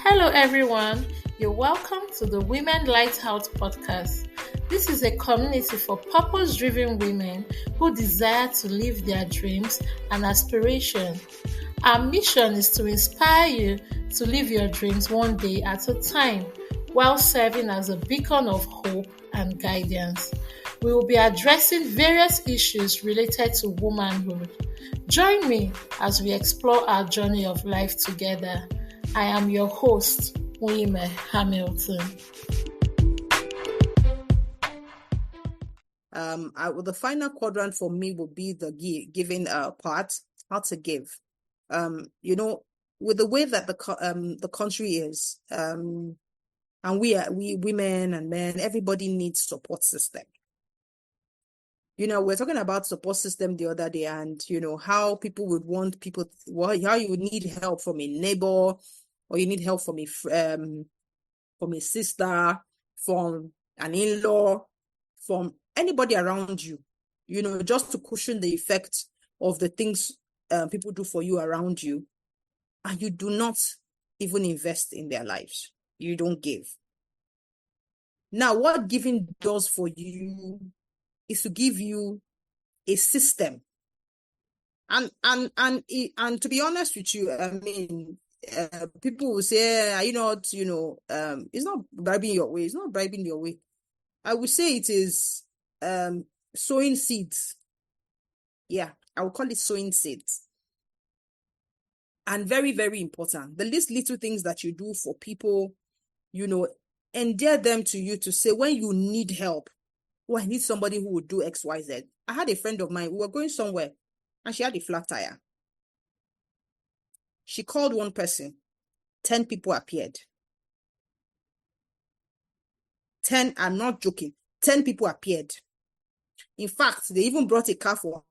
Hello, everyone. You're welcome to the Women Lighthouse podcast. This is a community for purpose driven women who desire to live their dreams and aspirations. Our mission is to inspire you to live your dreams one day at a time while serving as a beacon of hope and guidance. We will be addressing various issues related to womanhood. Join me as we explore our journey of life together. I am your host, Women Hamilton. The final quadrant for me will be the giving part, how to give. With the way that the country is, and we women and men, everybody needs support system. We're talking about support system the other day, and how people would want how you would need help from a neighbor, or you need help from a sister, from an in-law, from anybody around you, just to cushion the effect of the things people do for you around you, and you do not even invest in their lives. You don't give. Now, what giving does for you is to give you a system. And to be honest with you, people will say, are you not, it's not bribing your way. It's not bribing your way. I would say it is sowing seeds. Yeah, I would call it sowing seeds. And very, very important. The least little things that you do for people, endear them to you, to say when you need help, I need somebody who would do X, Y, Z. I had a friend of mine, we were going somewhere, and she had a flat tire. She called one person, 10 people appeared. 10, I'm not joking, 10 people appeared. In fact, they even brought a car for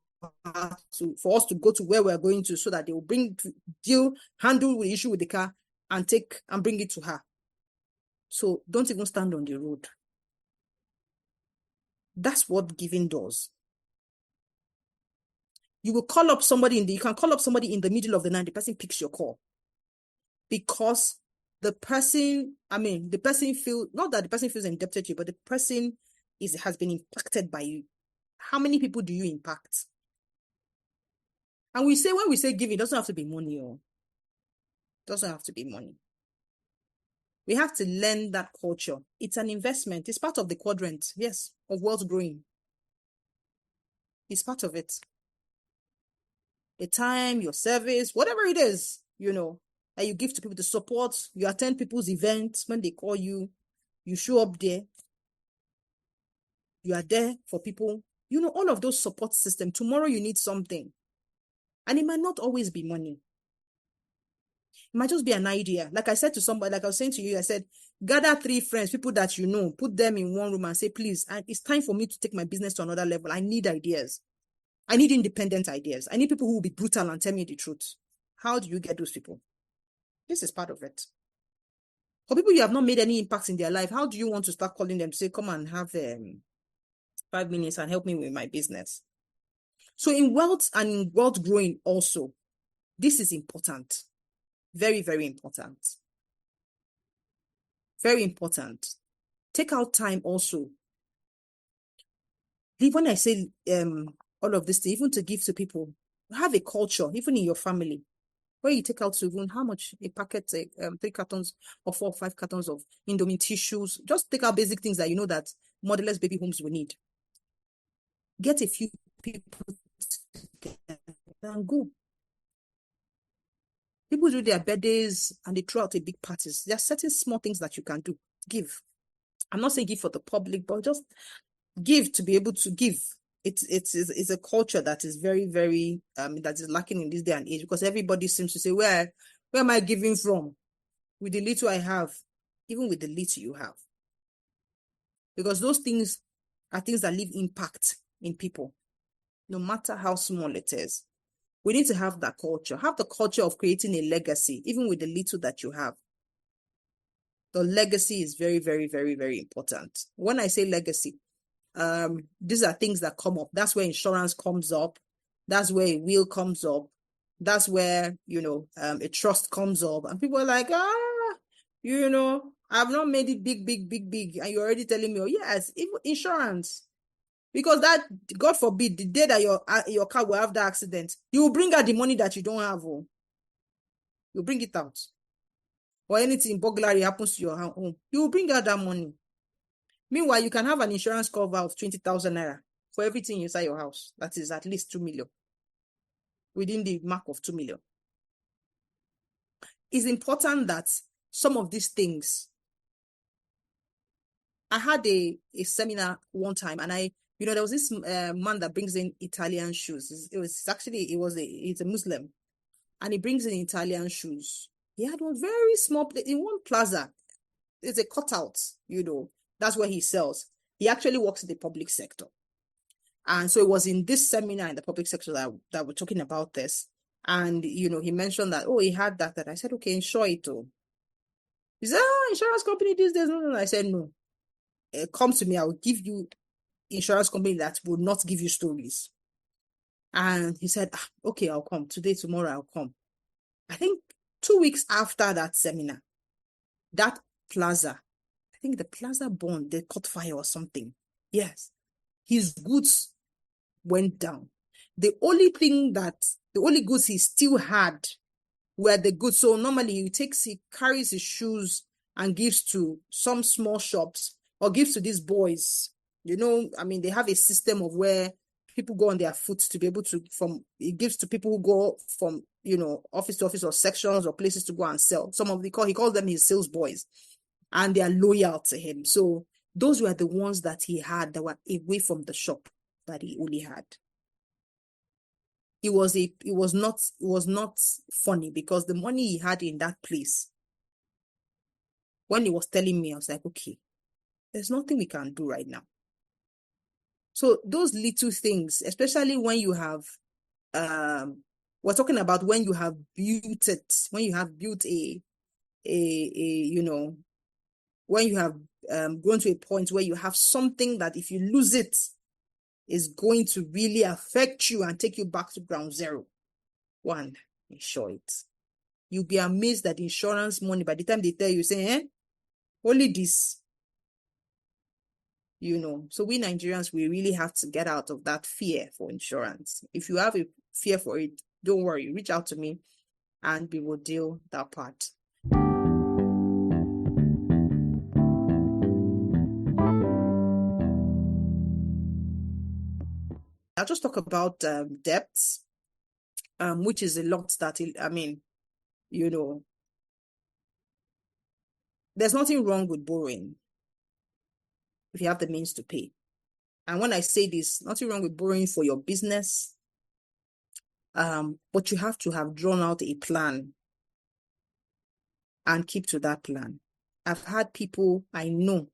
us to go to where we're going to, so that they will handle the issue with the car and bring it to her. So don't even stand on the road. That's what giving does. You will call up somebody you can call up somebody in the middle of the night. The person picks your call because the person feels, not that the person feels indebted to you, but the person has been impacted by you. How many people do you impact? And when we say giving, it doesn't have to be money. It doesn't have to be money. We have to learn that culture. It's an investment. It's part of the quadrant, yes, of wealth growing. It's part of it. The time, your service, whatever it is, that you give to people, the support, you attend people's events when they call you, you show up there, you are there for people, all of those support systems. Tomorrow you need something. And it might not always be money. It might just be an idea. Like I said to somebody, like I was saying to you, I said, gather 3 friends, people that put them in one room and say, please, it's time for me to take my business to another level. I need ideas. I need independent ideas. I need people who will be brutal and tell me the truth. How do you get those people? This is part of it. For people you have not made any impact in their life, how do you want to start calling them to say, come and have 5 minutes and help me with my business? So in wealth and in wealth growing also, this is important. Very, very important. Very important. Take out time also. When I say all of this, even to give to people, have a culture, even in your family, where you take out to even how much a packet, 3 cartons or 4 or 5 cartons of Indomie tissues. Just take out basic things that that motherless baby homes will need. Get a few people together and go. People do their birthdays and they throw out a big parties. There are certain small things that you can do. Give. I'm not saying give for the public, but just give to be able to give. It's a culture that is very, very that is lacking in this day and age, because everybody seems to say, where am I giving from? With the little I have, even with the little you have. Because those things are things that leave impact in people, no matter how small it is. We need to have that culture. Have the culture of creating a legacy, even with the little that you have. The legacy is very, very, very, very important. When I say legacy, these are things that come up. That's where insurance comes up. That's where a will comes up. That's where, a trust comes up. And people are like, I've not made it big, big, big, big, and you're already telling me, oh yes, even insurance. Because that, God forbid, the day that your car will have that accident, you will bring out the money that you don't have. Oh, you bring it out. Or anything burglary happens to your home, you will bring out that money. Meanwhile, you can have an insurance cover of 20,000 naira for everything inside your house. That is at least 2 million, within the mark of 2 million. It's important that some of these things. I had a seminar one time, and there was this man that brings in Italian shoes. He's a Muslim, and he brings in Italian shoes. He had one very small place in one plaza. It's a cutout, that's where he sells. He actually works in the public sector. And so it was in this seminar in the public sector that we're talking about this. And, he mentioned that, oh, he had that. I said, okay, insure it. Oh. He said, insurance company these days. No. I said, no. Come to me. I will give you insurance company that will not give you stories. And he said, okay, I'll come. Today, tomorrow, I'll come. I think 2 weeks after that seminar, that plaza, I think the plaza burned, they caught fire or something. Yes. His goods went down. The only goods he still had were the goods. So normally he carries his shoes and gives to some small shops or gives to these boys. They have a system of where people go on their foot to be able to, it gives to people who go from, office to office or sections or places to go and sell. He calls them his sales boys, and they are loyal to him. So those were the ones that he had that were away from the shop that he only had. It was not funny, because the money he had in that place, when he was telling me, I was like, okay, there's nothing we can do right now. So those little things, especially when you have, we're talking about when you have built it, when you have built when you have grown to a point where you have something that if you lose it, is going to really affect you and take you back to ground zero. One, insure it. You'll be amazed that insurance money, by the time they tell you, say, only this. So we Nigerians, we really have to get out of that fear for insurance. If you have a fear for it, don't worry, reach out to me and we will deal that part. I'll just talk about debts, which is a lot that, there's nothing wrong with borrowing if you have the means to pay. And when I say this, nothing wrong with borrowing for your business, but you have to have drawn out a plan and keep to that plan. I've had people I know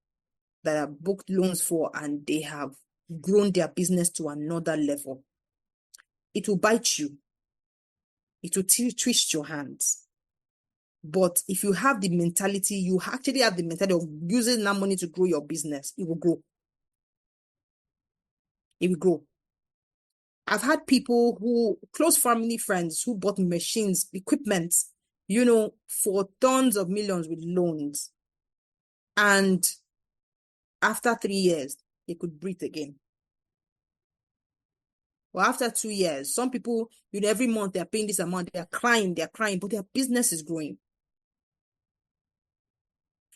that have booked loans for, and they have grown their business to another level. It will bite you. It will twist your hands. But if you have the mentality, you actually have the mentality of using that money to grow your business, it will grow. It will grow. I've had people close family friends who bought machines, equipment, for tons of millions with loans. And after 3 years, they could breathe again. Or after 2 years, some people, every month they're paying this amount, they're crying, but their business is growing.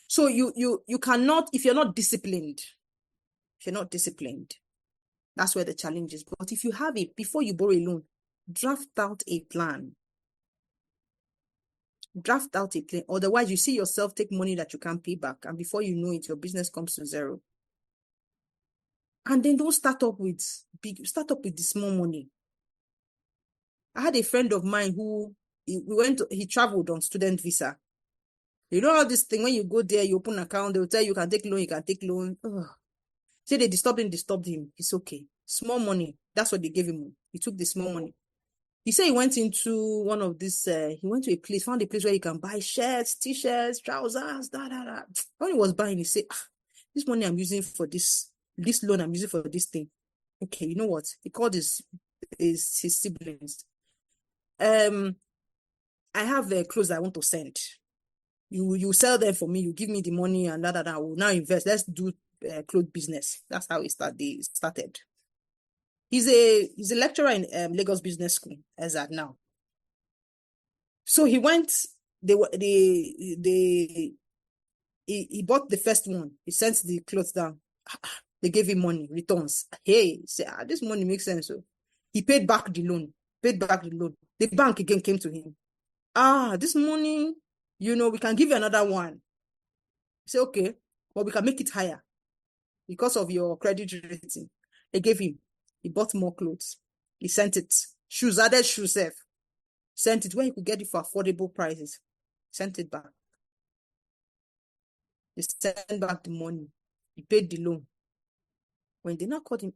So you cannot, if you're not disciplined, that's where the challenge is. But if you have it, before you borrow a loan, draft out a plan. Otherwise, you see yourself take money that you can't pay back, and before you know it, your business comes to zero. And then don't start up with the small money. I had a friend of mine who he traveled on student visa. All this thing, when you go there, you open an account, they will tell you can take loan. Say they disturbed him. It's okay. Small money. That's what they gave him. He took the small money. He said he went into one of this, he went to found a place where you can buy shirts, t-shirts, trousers, When he was buying, he said, this money I'm using for this loan I'm using for this thing. Okay, you know what? He called his siblings. I have clothes I want to send. You sell them for me, you give me the money, and that I will now invest. Let's do clothes business. That's how they started. He's a lecturer in Lagos Business School as at now. So he went. He bought the first one. He sent the clothes down. They gave him money, returns. Hey, say, this money makes sense. So he paid back the loan. The bank again came to him. This money, we can give you another one. He said, okay, but we can make it higher because of your credit rating. They gave him. He bought more clothes. He sent it. Shoes, added shoes. Sent it where he could get it for affordable prices. Sent it back. He sent back the money. He paid the loan. When they now called him,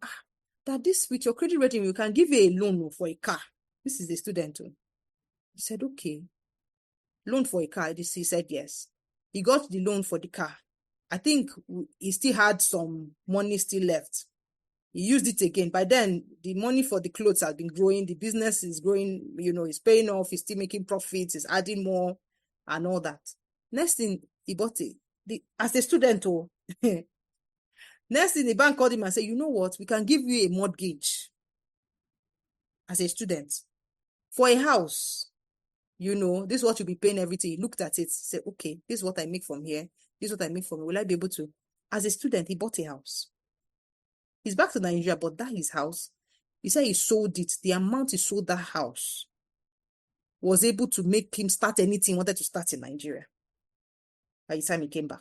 that this with your credit rating, you can give you a loan for a car. This is the student. He said, okay. Loan for a car. He said yes. He got the loan for the car. I think he still had some money still left. He used it again. By then, the money for the clothes has been growing. The business is growing. It's paying off. He's still making profits. He's adding more and all that. Next thing, he bought it. As a student, next thing, the bank called him and said, you know what? We can give you a mortgage as a student for a house. This is what you'll be paying everything. He looked at it, said, okay, this is what I make from here. This is what I make from here. Will I be able to? As a student, he bought a house. He's back to Nigeria, but that his house, he said he sold it. The amount he sold that house was able to make him start anything he wanted to start in Nigeria by the time he came back.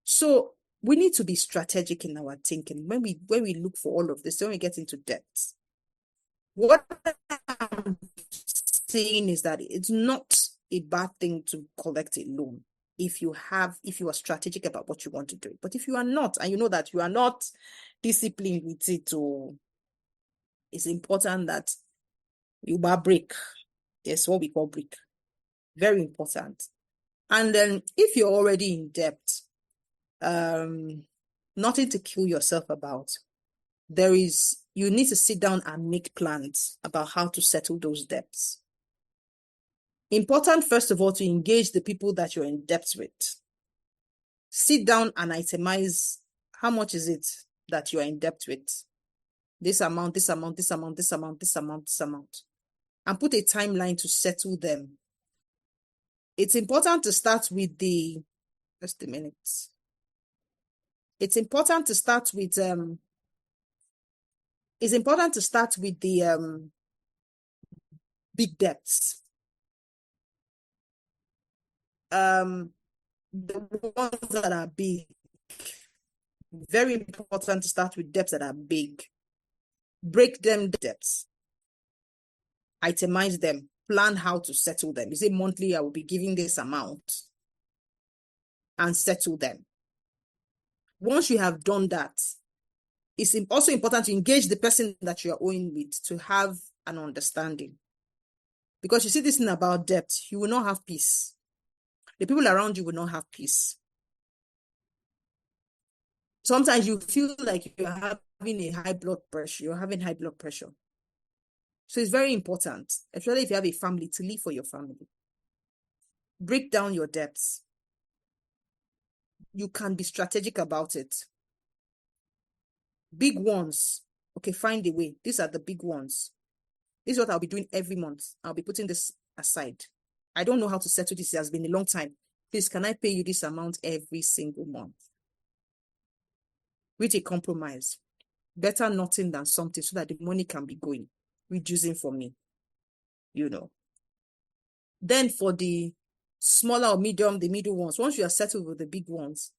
So we need to be strategic in our thinking when we look for all of this, when we get into debt. What I'm saying is that it's not a bad thing to collect a loan if you are strategic about what you want to do. But if you are not, and you know that you are not disciplined with it, it's important that you buy break. That's what we call break. Very important. And then if you're already in debt, nothing to kill yourself about. You need to sit down and make plans about how to settle those debts. Important, first of all, to engage the people that you're in debt with. Sit down and itemize how much is it that you're in debt with. This amount, this amount, this amount, this amount, this amount, this amount. And put a timeline to settle them. It's important to start with just a minute. It's important to start with the big debts. The ones that are big. Very important to start with debts that are big. Break them debts. Itemize them. Plan how to settle them. You say monthly, I will be giving this amount. And settle them. Once you have done that, it's also important to engage the person that you are owing with to have an understanding. Because you see this thing about debt, you will not have peace. The people around you will not have peace. Sometimes you feel like you're having high blood pressure. So it's very important, especially if you have a family, to live for your family. Break down your debts. You can be strategic about it. Big ones, okay, find a way. These are the big ones. This is what I'll be doing every month. I'll be putting this aside. I don't know how to settle this. It has been a long time. Please, can I pay you this amount every single month? With a compromise. Better nothing than something so that the money can be going, reducing for me. Then for the smaller or the middle ones, once you are settled with the big ones,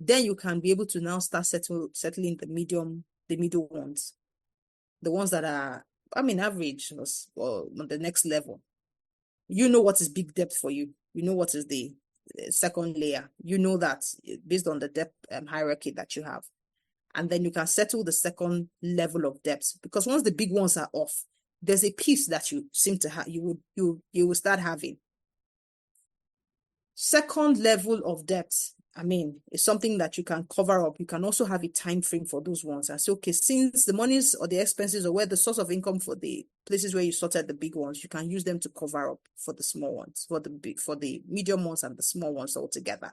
then you can be able to now start settling the middle ones. The ones that are, average or on the next level. You know what is big debt for you. You know what is the second layer. You know that based on the debt hierarchy that you have. And then you can settle the second level of debts. Because once the big ones are off, there's a piece that you seem to have, you will start having. Second level of debt, is something that you can cover up. You can also have a time frame for those ones and say, okay, since the monies or the expenses or where the source of income for the places where you sorted the big ones, you can use them to cover up for the small ones, for the medium ones and the small ones all together.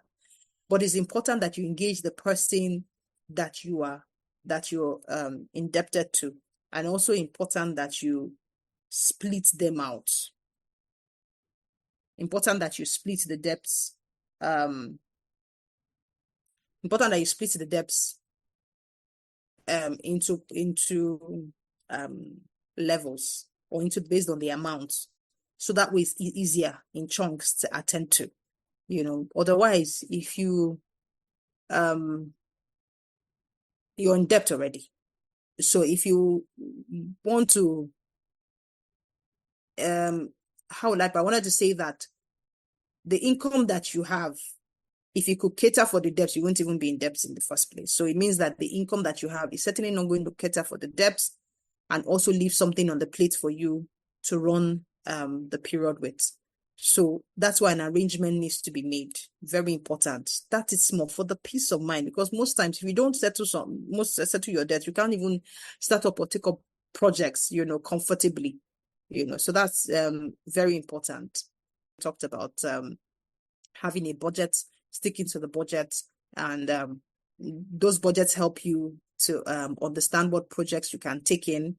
But it's important that you engage the person that you're indebted to, and also important that you split them out. Important that you split the debts. Important that you split the debts into levels, or into based on the amount, so that way it's easier in chunks to attend to. Otherwise, if you're in debt already, so if you want to I wanted to say that the income that you have, if you could cater for the debts, you won't even be in debts in the first place. So it means that the income that you have is certainly not going to cater for the debts, and also leave something on the plate for you to run the period with. So that's why an arrangement needs to be made. Very important. That is more for the peace of mind, because most times if you don't settle your debt, you can't even start up or take up projects, comfortably. So that's very important. We talked about having a budget, sticking to the budget, and those budgets help you to understand what projects you can take in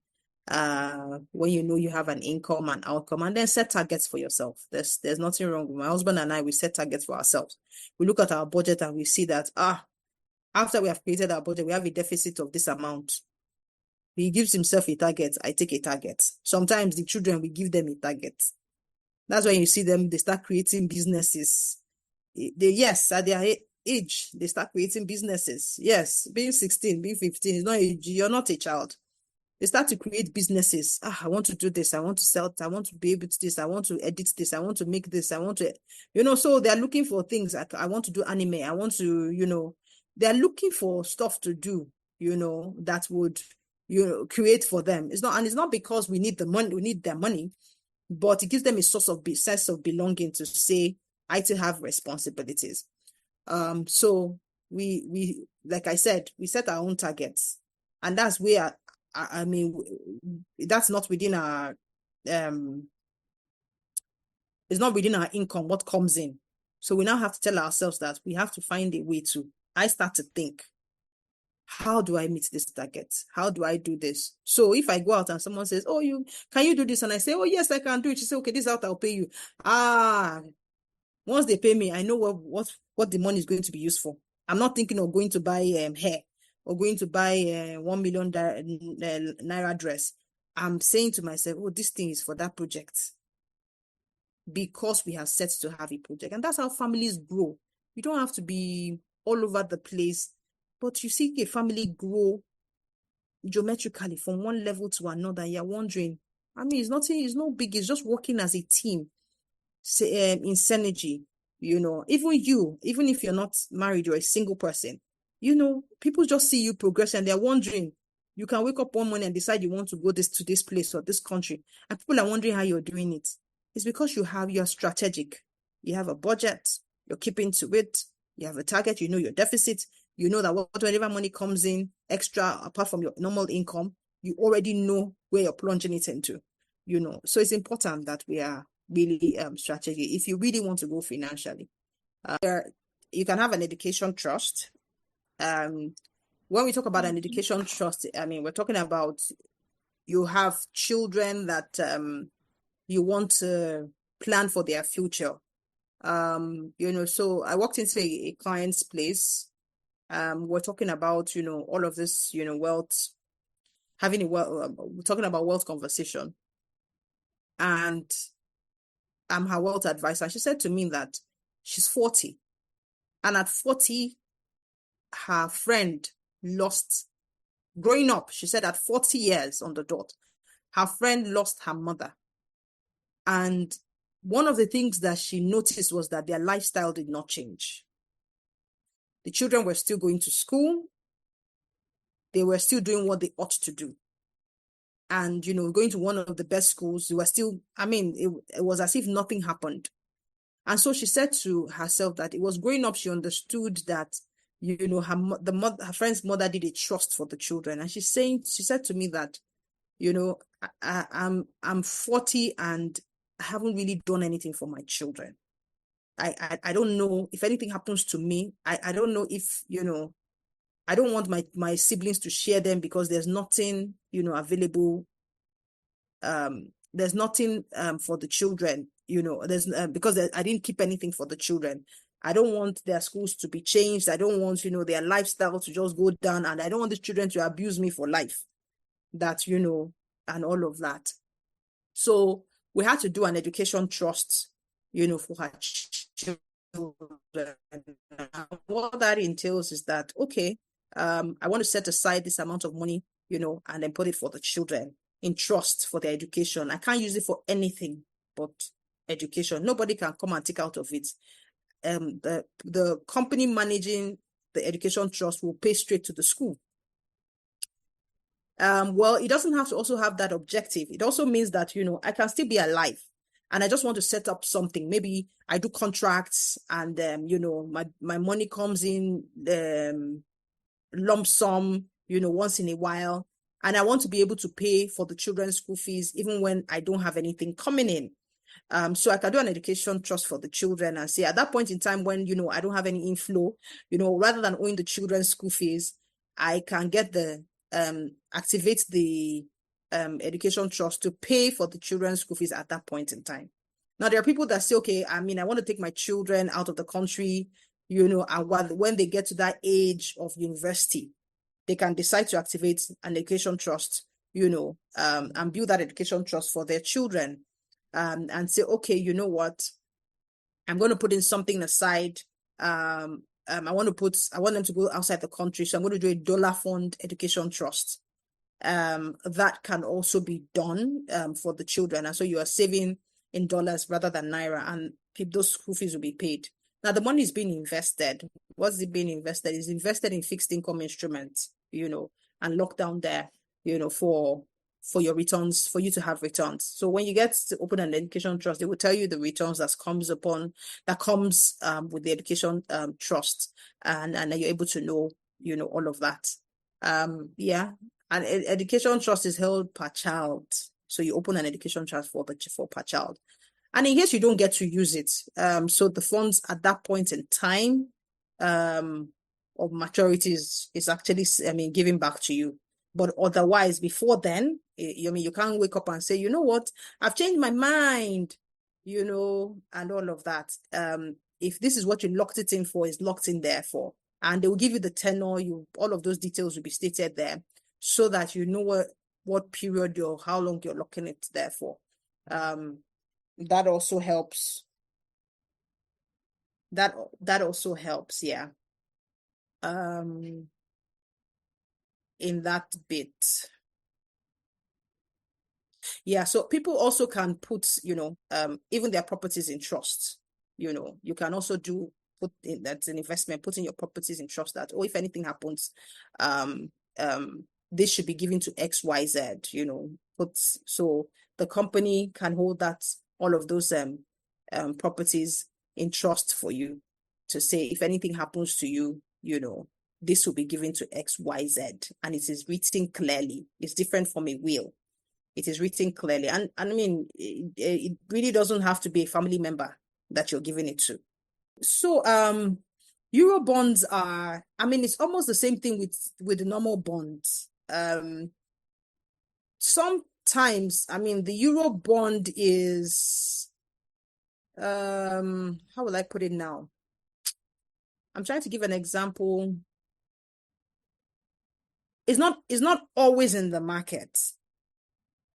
when you have an income and outcome, and then set targets for yourself. There's nothing wrong with my husband and I. We set targets for ourselves. We look at our budget and we see that after we have created our budget, we have a deficit of this amount. He gives himself a target, I take a target. Sometimes the children, we give them a target. That's when you see them, they start creating businesses. At their age, they start creating businesses. Yes, being 16, being 15 is not you're not a child. They start to create businesses. I want to do this. I want to sell it. I want to be able to this. I want to edit this. I want to make this. I want to, so they're looking for things. I want to do anime. I want to, they're looking for stuff to do, that would, create for them. It's not because we need the money, we need their money, but it gives them a sense of belonging to say, I too have responsibilities. So we like I said, we set our own targets, and that's where that's not within our it's not within our income what comes in. So we now have to tell ourselves that we have to find a way to. I start to think, how do I meet this target? How do I do this? So if I go out and someone says, can you do this? And I say, yes, I can do it. She says, okay, this is how I'll pay you. Once they pay me, I know what the money is going to be used for. I'm not thinking of going to buy hair or going to buy 1 million naira dress. I'm saying to myself, this thing is for that project, because we have set to have a project. And that's how families grow. You don't have to be all over the place, but you see a family grow geometrically from one level to another. You're wondering, it's no big, it's just working as a team, in synergy. Even if you're not married, you're a single person, people just see you progress and they're wondering. You can wake up one morning and decide you want to go to this place or this country, and people are wondering how you're doing it. It's because you're strategic. You have a budget, you're keeping to it, you have a target, your deficit, that whatever money comes in extra apart from your normal income, you already know where you're plunging it into. So it's important that we are really strategic if you really want to go financially. You can have an education trust. When we talk about an education trust, we're talking about you have children that you want to plan for their future. So I walked into a client's place. We're talking about, all of this, wealth, we're talking about wealth conversation. And I'm her wealth advisor. She said to me that she's 40. And at 40, her friend lost, growing up, she said at 40 years on the dot, her friend lost her mother. And one of the things that she noticed was that their lifestyle did not change. The children were still going to school. They were still doing what they ought to do. And, going to one of the best schools, they were still, it was as if nothing happened. And so she said to herself that it was growing up, she understood that, her friend's mother did a trust for the children. And she said to me that, I'm 40 and I haven't really done anything for my children. I don't know if anything happens to me. I don't know if, I don't want my siblings to share them because there's nothing, available. There's nothing for the children, there's because I didn't keep anything for the children. I don't want their schools to be changed. I don't want, their lifestyle to just go down, and I don't want the children to abuse me for life. That, and all of that. So we had to do an education trust, for her children. What that entails is that, okay, I want to set aside this amount of money, and then put it for the children in trust for their education. I can't use it for anything but education. Nobody can come and take out of it. The company managing the education trust will pay straight to the school. Well, it doesn't have to also have that objective. It also means that, I can still be alive and I just want to set up something. Maybe I do contracts and, my money comes in lump sum, once in a while. And I want to be able to pay for the children's school fees, even when I don't have anything coming in. So I can do an education trust for the children and say at that point in time when, I don't have any inflow, rather than owing the children's school fees, I can get activate the education trust to pay for the children's school fees at that point in time. Now, there are people that say, okay, I want to take my children out of the country, and when they get to that age of university, they can decide to activate an education trust, and build that education trust for their children. And say, okay, you know what? I'm going to put in something aside. I want them to go outside the country. So I'm going to do a dollar fund education trust. That can also be done for the children. And so you are saving in dollars rather than naira, and those school fees will be paid. Now, the money is being invested. What's it being invested? It's invested in fixed income instruments, and locked down there, for your returns, for you to have returns. So when you get to open an education trust, they will tell you the returns that comes with the education trust, and then you're able to know, all of that. Yeah. And education trust is held per child. So you open an education trust for per child. And in case you don't get to use it, so the funds at that point in time of maturity is actually, given back to you. But otherwise, before then, you can't wake up and say, you know what, I've changed my mind, and all of that. If this is what you locked it in for, is locked in there for. And they will give you the tenor, all of those details will be stated there so that you know what period how long you're locking it there for. That also helps. That also helps, yeah. In that bit. Yeah, so people also can put, even their properties in trust. You can also that's an investment, putting your properties in trust that, if anything happens, this should be given to XYZ, so the company can hold all of those properties in trust for you to say, if anything happens to you, this will be given to XYZ, and it is written clearly. It's different from a will. It is written clearly. And it really doesn't have to be a family member that you're giving it to. So Euro bonds are, it's almost the same thing with the normal bonds. Sometimes, the Euro bond is, how will I put it now? I'm trying to give an example. It's not always in the market.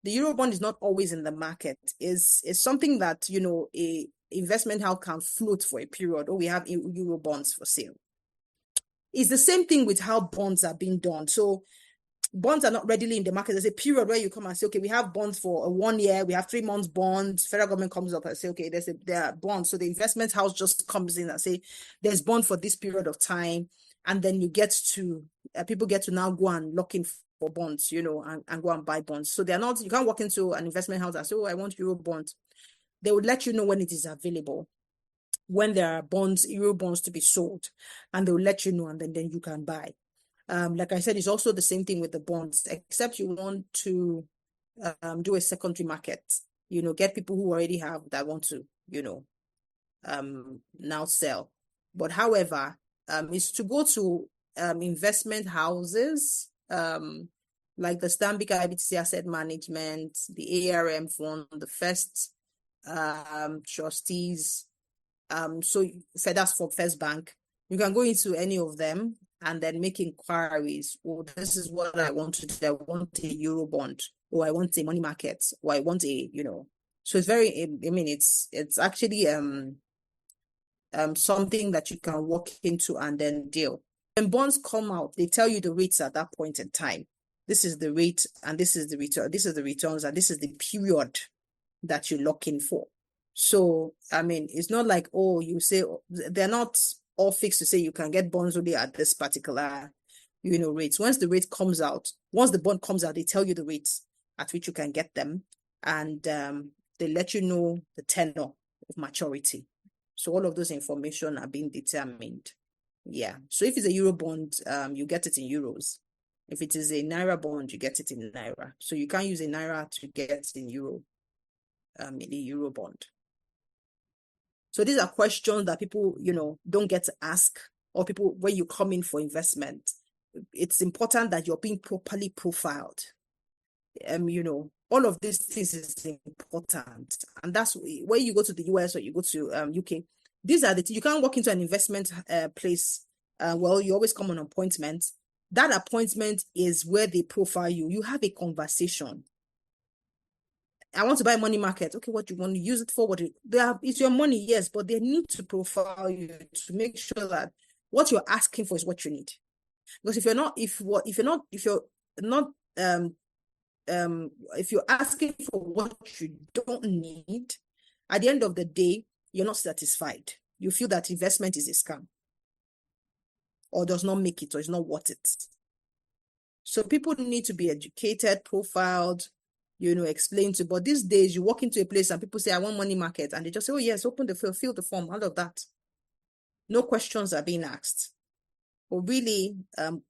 The Eurobond is not always in the market. It's something that, a investment house can float for a period. We have Eurobonds for sale. It's the same thing with how bonds are being done. So bonds are not readily in the market. There's a period where you come and say, okay, we have bonds for 1 year. We have 3 months bonds. Federal government comes up and say, okay, there are bonds. So the investment house just comes in and say, there's bond for this period of time. And then you get to, people get to now go and lock in for bonds, and go and buy bonds. So you can't walk into an investment house and say, I want Euro bonds. They would let you know when it is available, when there are Euro bonds to be sold, and they will let you know, and then you can buy. Like I said, it's also the same thing with the bonds, except you want to do a secondary market, get people who already have that want to, now sell. But however, is to go to investment houses, like the Stanbic IBTC Asset Management, the ARM Fund, the First Trustees. So that's for First Bank. You can go into any of them and then make inquiries. Oh, this is what I want to do. I want a Euro bond, or I want a money market, or I want a, So it's very, I mean, it's actually something that you can walk into and then deal. When bonds come out, they tell you the rates at that point in time. This is the rate, and this is the return. This is the returns, and this is the period that you lock in for. So, I mean, it's not like, oh, you say, they're not all fixed to say you can get bonds only at this particular, rates. Once the rate comes out, once the bond comes out, they tell you the rates at which you can get them. And they let you know the tenor of maturity. So all of those information are being determined. Yeah. So if it's a Euro bond, you get it in euros. If it is a Naira bond, you get it in Naira. So you can't use a Naira to get in Euro, in a Euro bond. So these are questions that people, don't get to ask, or people, when you come in for investment, it's important that you're being properly profiled. All of these things is important. And that's when you go to the US or you go to UK, these are you can't walk into an investment place. You always come on appointment. That appointment is where they profile you. You have a conversation. I want to buy money market. Okay, what you want to use it for? It's your money, yes, but they need to profile you to make sure that what you're asking for is what you need. Because if you're asking for what you don't need, at the end of the day, you're not satisfied. You feel that investment is a scam, or does not make it, or is not worth it. So people need to be educated, profiled, explained to. But these days, you walk into a place and people say, I want money market. And they just say, oh, yes, open the fill the form, all of that. No questions are being asked. But really,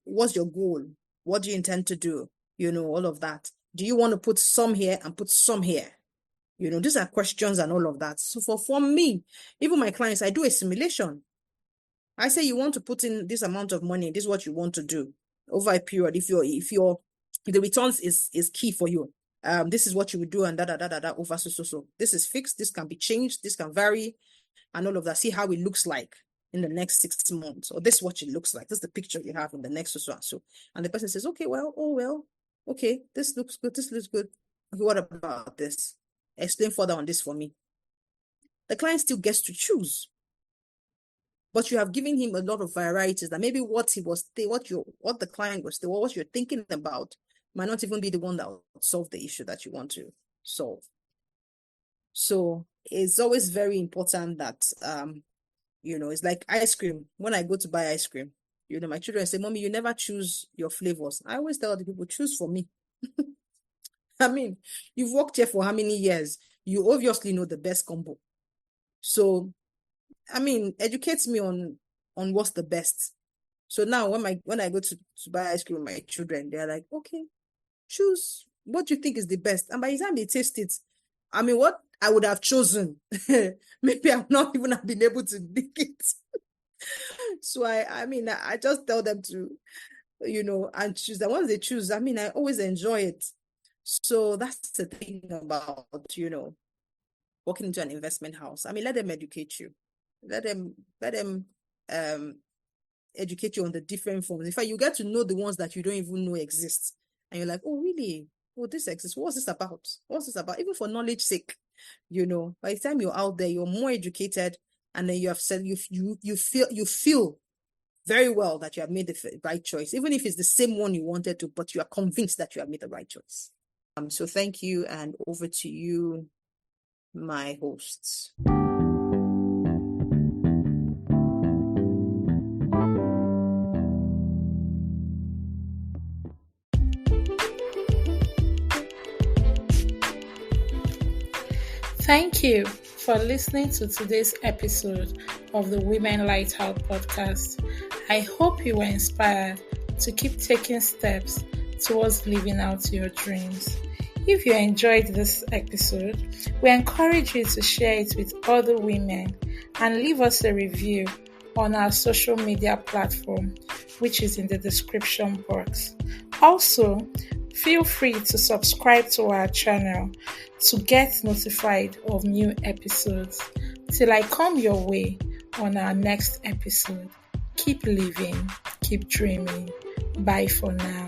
what's your goal? What do you intend to do? All of that. Do you want to put some here and put some here? These are questions and all of that. So for me, even my clients, I do a simulation. I say, you want to put in this amount of money. This is what you want to do over a period. If the returns is key for you, this is what you would do, and over so. This is fixed. This can be changed. This can vary, and all of that. See how it looks like in the next 6 months, or this is what it looks like. This is the picture you have in the next so and so. And the person says, okay, okay, this looks good. This looks good. Okay, what about this? Explain further on this for me. The client still gets to choose. But you have given him a lot of varieties that maybe what the client was, what you're thinking about might not even be the one that will solve the issue that you want to solve. So it's always very important that, it's like ice cream. When I go to buy ice cream, my children say, Mommy, you never choose your flavors. I always tell the people, choose for me. I mean, you've worked here for how many years? You obviously know the best combo. So, I mean, educates me on what's the best. So now when I go to buy ice cream with my children, they're like, okay, choose what you think is the best. And by the time they taste it, I mean, what I would have chosen, maybe I've not even have been able to pick it. So I just tell them to, and choose. And once they choose, I mean, I always enjoy it. So that's the thing about, walking into an investment house. I mean, let them educate you. Let them educate you on the different forms. In fact, you get to know the ones that you don't even know exist. And you're like, oh, really? Oh, this exists. What's this about? What's this about? Even for knowledge sake, by the time you're out there, you're more educated, and then you have said you feel very well that you have made the right choice, even if it's the same one you wanted to, but you are convinced that you have made the right choice. So thank you, and over to you, my hosts. Thank you for listening to today's episode of the Women Lighthouse podcast. I hope you were inspired to keep taking steps towards living out your dreams. If you enjoyed this episode, we encourage you to share it with other women and leave us a review on our social media platform, which is in the description box. Also, feel free to subscribe to our channel to get notified of new episodes. Till I come your way on our next episode, keep living, keep dreaming. Bye for now.